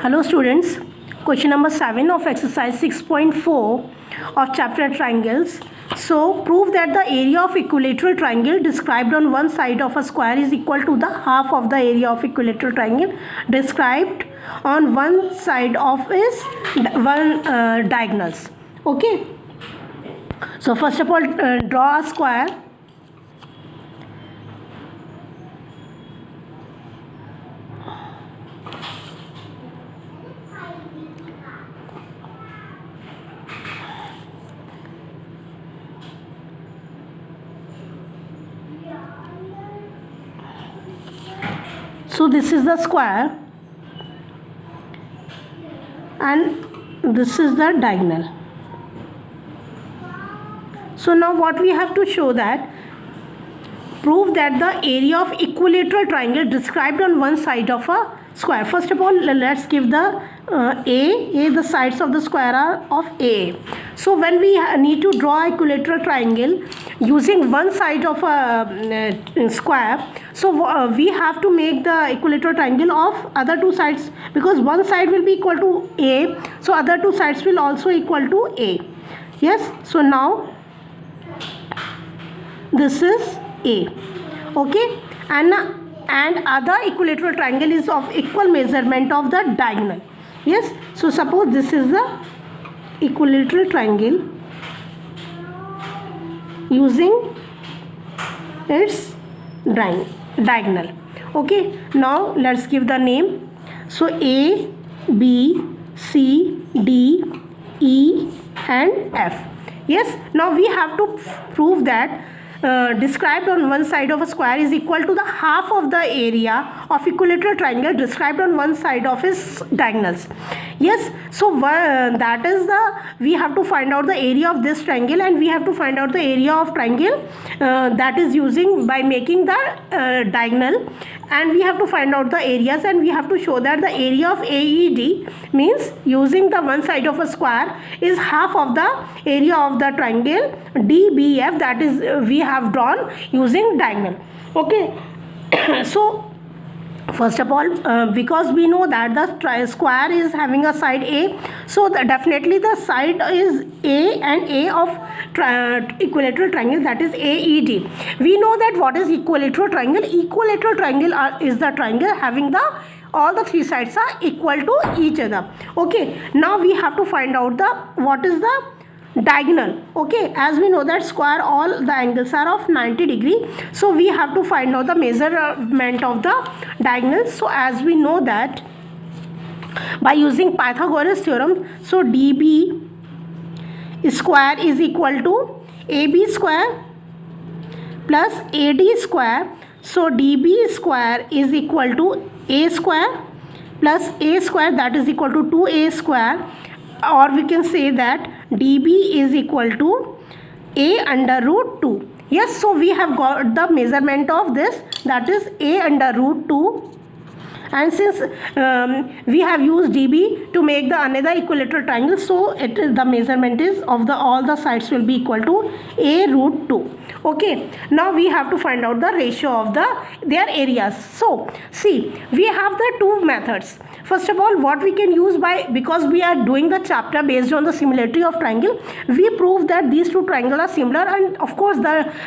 Hello students, question number 7 of exercise 6.4 of chapter triangles. So prove that the area of equilateral triangle described on one side of a square is equal to the half of the area of equilateral triangle described on one side of its diagonals. Okay. So first of all draw a square. So this is the square and this is the diagonal. So now what we have to show that prove that the area of equilateral triangle described on one side of a square. First of all, let's give the the sides of the square are of A. So when we need to draw equilateral triangle using one side of a square, so we have to make the equilateral triangle of other two sides, because one side will be equal to A, so other two sides will also equal to A. Yes, so now this is A, okay, and other equilateral triangle is of equal measurement of the diagonal. Yes, so suppose this is the equilateral triangle using its diagonal. Okay, now let's give the name. So A, B, C, D, E and F. Yes, now we have to prove that described on one side of a square is equal to the half of the area of equilateral triangle described on one side of its diagonals. Yes, so that is we have to find out the area of this triangle, and we have to find out the area of triangle that is using by making the diagonal, and we have to find out the areas, and we have to show that the area of AED means using the one side of a square is half of the area of the triangle DBF, that is we have drawn using diagonal. Okay. So first of all, because we know that the square is having a side A, so definitely the side is A, and A of equilateral triangle, that is AED. We know that what is equilateral triangle. Equilateral triangle is the triangle having all the three sides are equal to each other. Okay, now we have to find out what is the diagonal. Okay, as we know that square all the angles are of 90 degree, so we have to find out the measurement of the diagonals. So as we know that by using Pythagoras theorem, so DB square is equal to AB square plus AD square. So DB square is equal to A square plus A square, that is equal to 2A square, or we can say that DB is equal to A under root 2. Yes, so we have got the measurement of this, that is A under root 2, and since we have used DB to make the another equilateral triangle, so it is the measurement is of all the sides will be equal to A root 2. Okay, now we have to find out the ratio of their areas. So see, we have the two methods. First of all, what we can use because we are doing the chapter based on the similarity of triangle, we prove that these two triangles are similar, and of course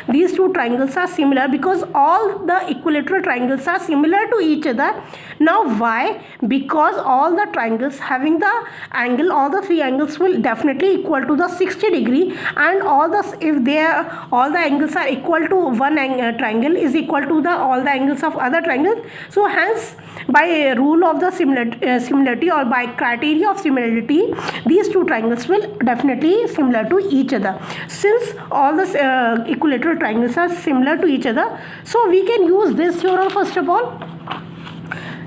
these two triangles are similar because all the equilateral triangles are similar to each other. Now why? Because all the triangles having the angle, all the three angles will definitely equal to the 60 degree, and all the angles are equal to one triangle is equal to all the angles of other triangles. So hence by a rule of the similarity or by criteria of similarity, these two triangles will definitely similar to each other. Since all the equilateral triangles are similar to each other, so we can use this theorem first of all.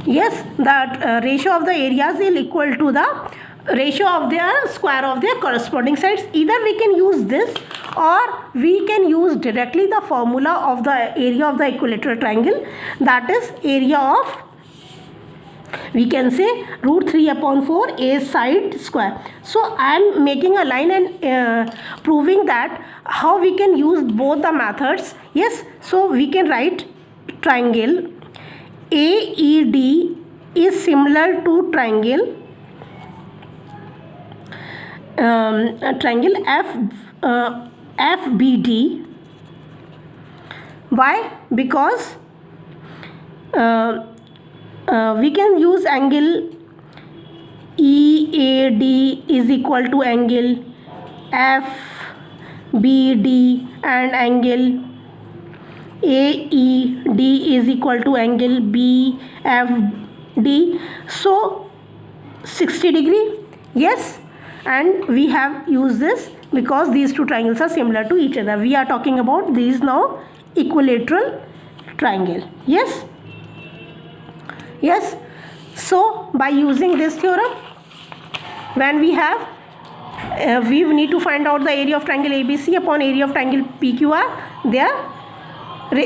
Yes, that ratio of the areas is equal to the ratio of their square of their corresponding sides. Either we can use this, or we can use directly the formula of the area of the equilateral triangle, that is area of, we can say, root 3/4 A side square. So I am making a line and proving that how we can use both the methods. Yes, so we can write triangle AED is similar to triangle FBD. Why? Because we can use angle EAD is equal to angle FBD and angle AED is equal to angle BFD. So 60 degree, yes, and we have used this because these two triangles are similar to each other. We are talking about these now equilateral triangle. Yes, yes. So by using this theorem, when we have we need to find out the area of triangle ABC upon area of triangle PQR, their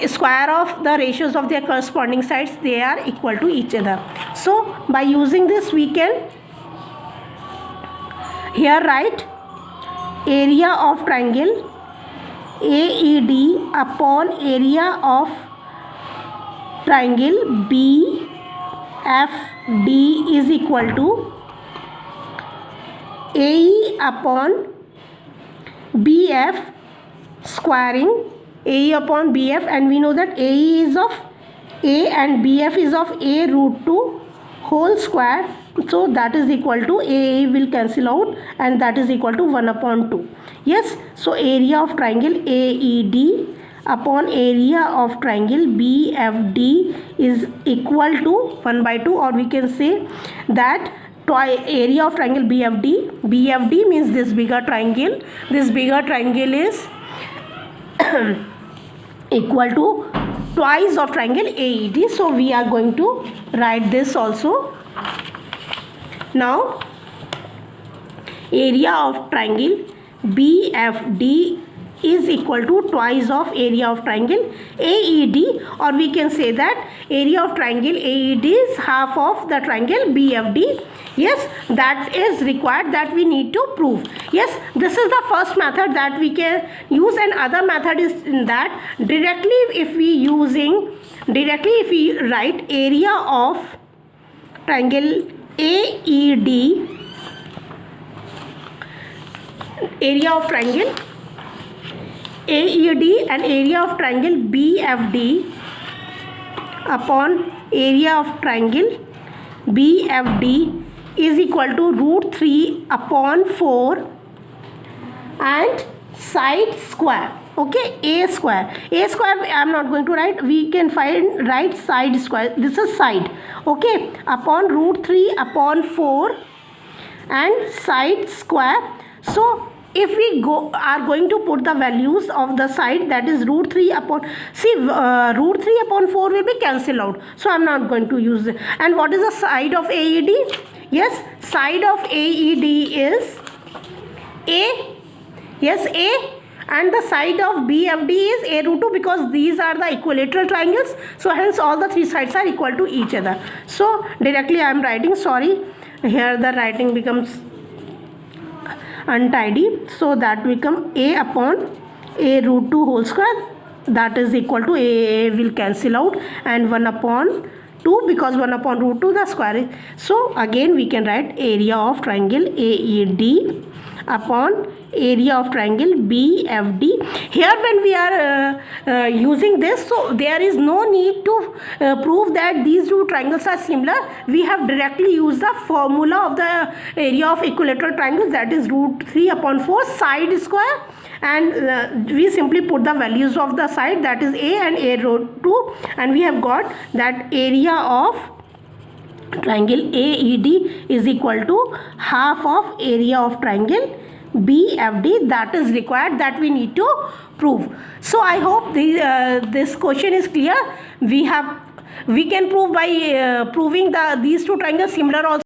square of the ratios of their corresponding sides, they are equal to each other. So by using this, we can here write area of triangle AED upon area of triangle BFD is equal to AE upon BF squaring AE upon BF, and we know that AE is of A and BF is of A root 2 whole square. So that is equal to AE will cancel out, and that is equal to 1 upon 2. Yes, so area of triangle AED upon area of triangle BFD is equal to 1 by 2, or we can say that area of triangle BFD means this bigger triangle. This bigger triangle is equal to twice of triangle AED. So we are going to write this also. Now area of triangle BFD is equal to twice of area of triangle AED, or we can say that area of triangle AED is half of the triangle BFD. Yes, that is required, that we need to prove. Yes, this is the first method that we can use, and other method is in that directly if we write area of triangle AED, area of triangle AED and area of triangle BFD upon area of triangle BFD is equal to root 3 upon 4 and side square. Okay, A square I am not going to write, we can write side square, this is side, okay, upon root 3 upon 4 and side square. So if we are going to put the values of the side, that is root 3 upon, root 3 upon 4 will be cancelled out, so I am not going to use it. And what is the side of AED? Yes, side of AED is A, yes, A, and the side of BFD is A root 2, because these are the equilateral triangles, so hence all the three sides are equal to each other. So directly I am writing, sorry, here the writing becomes untidy, so that become A upon A root 2 whole square, that is equal to A will cancel out, and 1 upon 2, because 1 upon root 2 the square is. So again we can write area of triangle AED upon area of triangle BFD. Here when we are using this, so there is no need to prove that these two triangles are similar. We have directly used the formula of the area of equilateral triangles, that is root 3 upon 4 side square, and we simply put the values of the side, that is A and A root 2, and we have got that area of triangle AED is equal to half of area of triangle BFD. That is required, that we need to prove. So I hope this question is clear. We can prove by proving these two triangles similar also.